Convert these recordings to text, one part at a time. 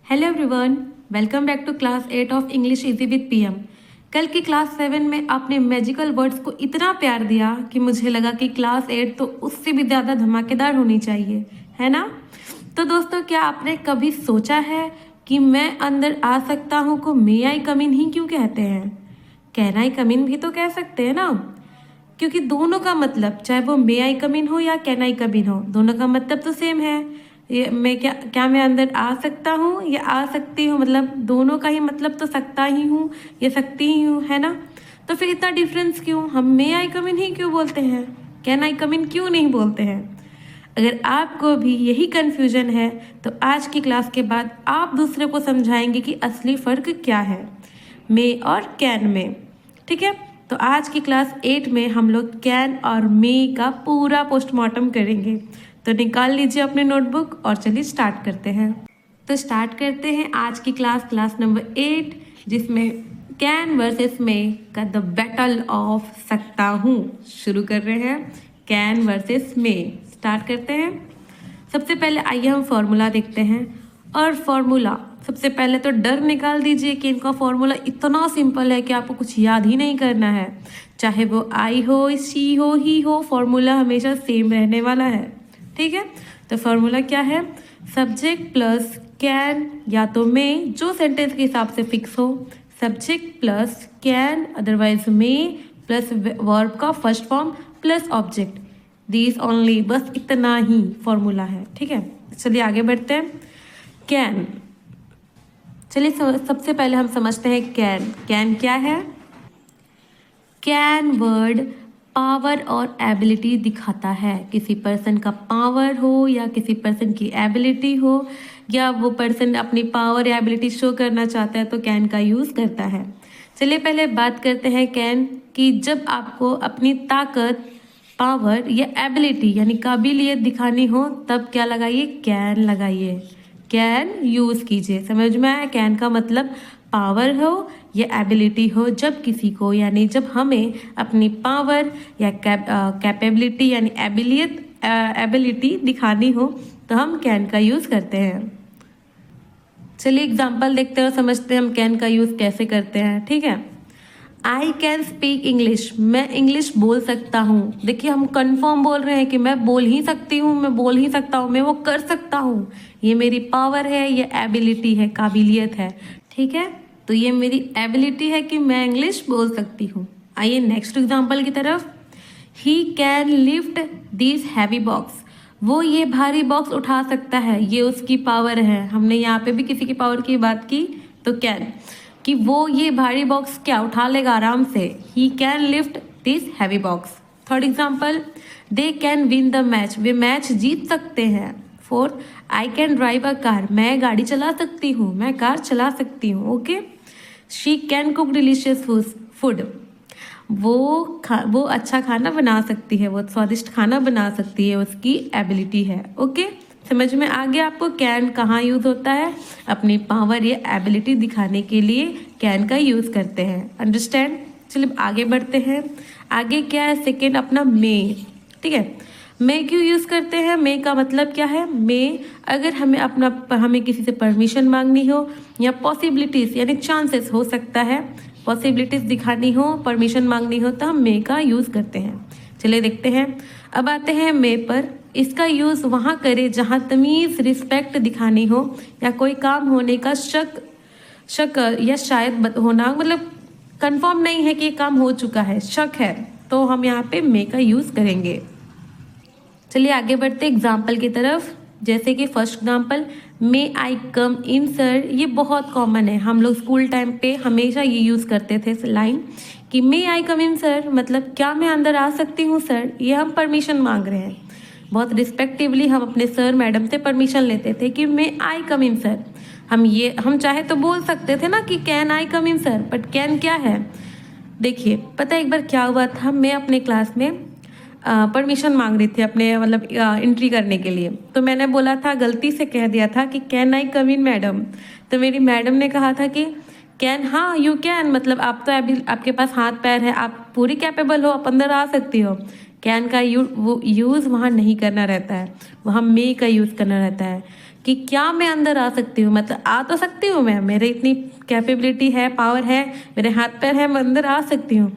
Hello everyone, welcome back to class 8 of English easy with PM. कल की class 7 में आपने मैजिकल वर्ड्स को इतना प्यार दिया कि मुझे लगा कि क्लास 8 तो उससे भी ज़्यादा धमाकेदार होनी चाहिए, है ना। तो दोस्तों, क्या आपने कभी सोचा है कि मैं अंदर आ सकता हूँ को मे आई कम इन ही क्यों कहते हैं? कैन आई कम इन भी तो कह सकते हैं ना, क्योंकि दोनों का मतलब, चाहे वो मे आई कम इन हो या कैन आई कम इन हो, दोनों का मतलब तो सेम है। ये मैं क्या मैं अंदर आ सकता हूँ या आ सकती हूँ, मतलब दोनों का ही मतलब तो सकता ही हूँ या सकती ही हूँ, है ना। तो फिर इतना डिफरेंस क्यों? हम मे आई कम इन ही क्यों बोलते हैं, कैन आई कम इन क्यों नहीं बोलते हैं? अगर आपको भी यही कन्फ्यूजन है तो आज की क्लास के बाद आप दूसरे को समझाएंगे कि असली फ़र्क क्या है मे और कैन में। ठीक है, तो आज की क्लास 8 में हम लोग कैन और मे का पूरा पोस्टमार्टम करेंगे। तो निकाल लीजिए अपने नोटबुक और चलिए स्टार्ट करते हैं। तो स्टार्ट करते हैं आज की क्लास नंबर 8, जिसमें कैन वर्सेस मे का द बैटल ऑफ सकता हूँ शुरू कर रहे हैं। कैन वर्सेस मे स्टार्ट करते हैं। सबसे पहले आइए हम फॉर्मूला देखते हैं। और फॉर्मूला सबसे पहले तो डर निकाल दीजिए कि इनका फॉर्मूला इतना सिंपल है कि आपको कुछ याद ही नहीं करना है। चाहे वो आई हो, शी हो, ही हो, फॉर्मूला हमेशा सेम रहने वाला है। ठीक है, तो फॉर्मूला क्या है? सब्जेक्ट प्लस कैन या तो मे, जो सेंटेंस के हिसाब से फिक्स हो। Subject plus can otherwise may plus verb का first form plus object, this only, बस इतना ही फॉर्मूला है। ठीक है, चलिए आगे बढ़ते हैं। कैन, चलिए सबसे पहले हम समझते हैं कैन। कैन क्या है? कैन वर्ड पावर और एबिलिटी दिखाता है। किसी पर्सन का पावर हो या किसी पर्सन की एबिलिटी हो, या वो पर्सन अपनी पावर या एबिलिटी शो करना चाहता है तो कैन का यूज़ करता है। चलिए पहले बात करते हैं कैन की। जब आपको अपनी ताकत, पावर या एबिलिटी यानी काबिलियत दिखानी हो तब क्या लगाइए? कैन लगाइए, कैन यूज़ कीजिए। समझ में आया? कैन का मतलब पावर हो या एबिलिटी हो, जब किसी को यानी जब हमें अपनी पावर या कैपेबिलिटी यानी एबिलिटी दिखानी हो तो हम कैन का यूज़ करते हैं। चलिए एग्जाम्पल देखते हैं और समझते हैं हम कैन का यूज़ कैसे करते हैं। ठीक है, आई कैन स्पीक इंग्लिश, मैं इंग्लिश बोल सकता हूँ। देखिए, हम कंफर्म बोल रहे हैं कि मैं बोल ही सकती हूँ, मैं बोल ही सकता हूँ, मैं वो कर सकता हूँ। ये मेरी पावर है, ये एबिलिटी है, काबिलियत है। ठीक है, तो ये मेरी एबिलिटी है कि मैं इंग्लिश बोल सकती हूँ। आइए नेक्स्ट एग्जाम्पल की तरफ। ही can lift this heavy box, वो ये भारी बॉक्स उठा सकता है, ये उसकी पावर है। हमने यहाँ पे भी किसी की पावर की बात की, तो कैन कि वो ये भारी बॉक्स क्या उठा लेगा आराम से। He can lift this heavy box. Third example, they can win the match, वे मैच जीत सकते हैं। Fourth, I can drive a car, मैं गाड़ी चला सकती हूँ, मैं कार चला सकती हूँ। Okay, she can cook delicious food, वो अच्छा खाना बना सकती है, वो स्वादिष्ट खाना बना सकती है, उसकी एबिलिटी है। ओके, समझ में आ गया आपको कैन कहाँ यूज़ होता है? अपनी पावर या एबिलिटी दिखाने के लिए कैन का यूज़ करते हैं। अंडरस्टैंड? चलिए आगे बढ़ते हैं। आगे क्या है? सेकेंड अपना मे। ठीक है, मे क्यों यूज़ करते हैं? मे का मतलब क्या है? मे, अगर हमें किसी से परमिशन मांगनी हो या पॉसिबिलिटीज़ यानी चांसेस हो सकता है, पॉसिबिलिटीज़ दिखानी हो, परमिशन मांगनी हो तो हम मे का यूज़ करते हैं। चलिए देखते हैं। अब आते हैं मे पर। इसका यूज़ वहाँ करें जहाँ तमीज़, रिस्पेक्ट दिखानी हो या कोई काम होने का शक या शायद होना, मतलब कंफर्म नहीं है कि ये काम हो चुका है, शक है, तो हम यहाँ पे मे का यूज़ करेंगे। चलिए आगे बढ़ते एग्जाम्पल की तरफ। जैसे कि फर्स्ट एग्जाम्पल, मे आई कम इन सर, ये बहुत कॉमन है, हम लोग स्कूल टाइम पे हमेशा ये यूज़ करते थे लाइन कि मे आई कम इन सर, मतलब क्या मैं अंदर आ सकती हूँ सर, ये हम परमिशन मांग रहे हैं। बहुत रिस्पेक्टिवली हम अपने सर मैडम से परमिशन लेते थे कि मे आई कम इन सर। हम चाहे तो बोल सकते थे ना कि can I come in sir, but can क्या है? देखिए, पता है एक बार क्या हुआ था, मैं अपने क्लास में परमिशन मांग रही थी अपने मतलब एंट्री करने के लिए, तो मैंने बोला था, गलती से कह दिया था कि can I come in madam. तो मेरी मैडम ने कहा था कि कैन, हाँ यू कैन, मतलब आप तो अभी आपके पास हाथ पैर है, आप पूरी कैपेबल हो, आप अंदर आ सकती हो। कैन का यूज़ वहाँ नहीं करना रहता है, वहाँ मे का यूज़ करना रहता है। कि क्या मैं अंदर आ सकती हूँ, मतलब आ तो सकती हूँ मैं, मेरे इतनी कैपेबिलिटी है, पावर है, मेरे हाथ पैर है, मैं अंदर आ सकती हूँ,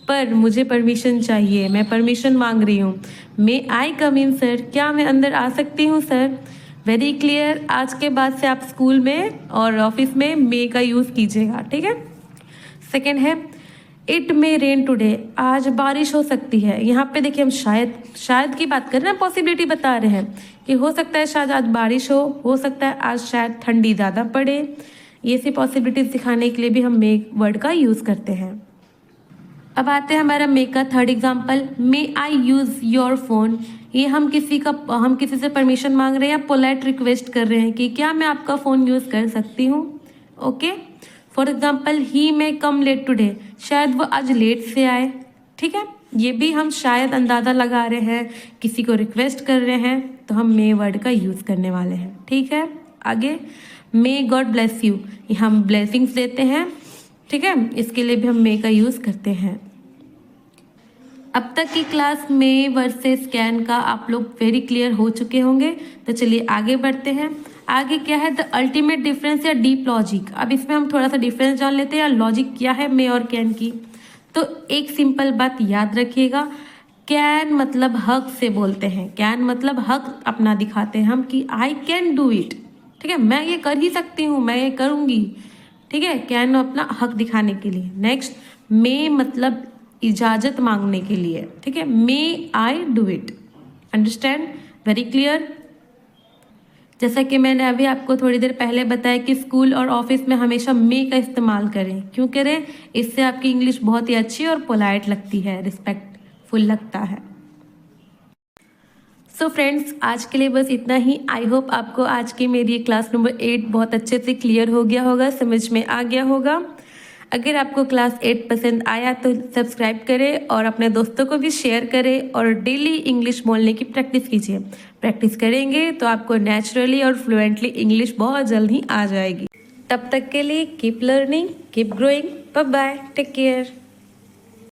पर मुझे परमिशन चाहिए, मैं परमिशन मांग रही हूँ। मे आई कम इन सर, क्या मैं अंदर आ सकती हूँ सर? वेरी क्लियर, आज के बाद से आप स्कूल में और ऑफिस में मे का यूज़ कीजिएगा, ठीक है। सेकेंड है इट मे रेन टुडे, आज बारिश हो सकती है। यहाँ पे देखिए हम शायद की बात कर रहे हैं, पॉसिबिलिटी बता रहे हैं कि हो सकता है शायद आज बारिश हो सकता है आज शायद ठंडी ज़्यादा पड़े। ये सी पॉसिबिलिटीज दिखाने के लिए भी हम मे वर्ड का यूज़ करते हैं। अब आते हैं हमारा मे का third example, may I use your phone. ये हम किसी से परमिशन मांग रहे हैं या पोलाइट रिक्वेस्ट कर रहे हैं कि क्या मैं आपका फ़ोन यूज़ कर सकती हूँ। Okay, for example he may come late today, शायद वो आज लेट से आए, ठीक है। ये भी हम शायद अंदाज़ा लगा रहे हैं, किसी को रिक्वेस्ट कर रहे हैं, तो हम मे वर्ड का यूज़ करने वाले हैं, ठीक है। आगे मे गॉड ब्लेस यू, ये हम ब्लेसिंग्स देते हैं, ठीक है, इसके लिए भी हम मे का यूज़ करते हैं। अब तक की क्लास में वर्सेस कैन का आप लोग वेरी क्लियर हो चुके होंगे, तो चलिए आगे बढ़ते हैं। आगे क्या है, द अल्टीमेट डिफरेंस या डीप लॉजिक। अब इसमें हम थोड़ा सा डिफरेंस जान लेते हैं, या लॉजिक क्या है मे और कैन की। तो एक सिंपल बात याद रखिएगा, कैन मतलब हक से बोलते हैं, कैन मतलब हक अपना दिखाते हैं हम कि आई कैन डू इट, ठीक है, मैं ये कर ही सकती हूँ, मैं ये करूँगी, ठीक है, कैन अपना हक दिखाने के लिए। नेक्स्ट मे मतलब इजाज़त मांगने के लिए, ठीक है, may I do it. Understand, very clear. जैसा कि मैंने अभी आपको थोड़ी देर पहले बताया कि स्कूल और ऑफिस में हमेशा मे का इस्तेमाल करें। क्यों करें? इससे आपकी इंग्लिश बहुत ही अच्छी और पोलाइट लगती है, रिस्पेक्टफुल लगता है। सो फ्रेंड्स, आज के लिए बस इतना ही। आई होप आपको आज की मेरी क्लास नंबर 8 बहुत अच्छे से क्लियर हो गया होगा, समझ में आ गया होगा। अगर आपको क्लास 8 पसंद आया तो सब्सक्राइब करें और अपने दोस्तों को भी शेयर करें, और डेली इंग्लिश बोलने की प्रैक्टिस कीजिए। प्रैक्टिस करेंगे तो आपको नेचुरली और फ्लुएंटली इंग्लिश बहुत जल्द ही आ जाएगी। तब तक के लिए keep learning, keep growing, bye bye, take care.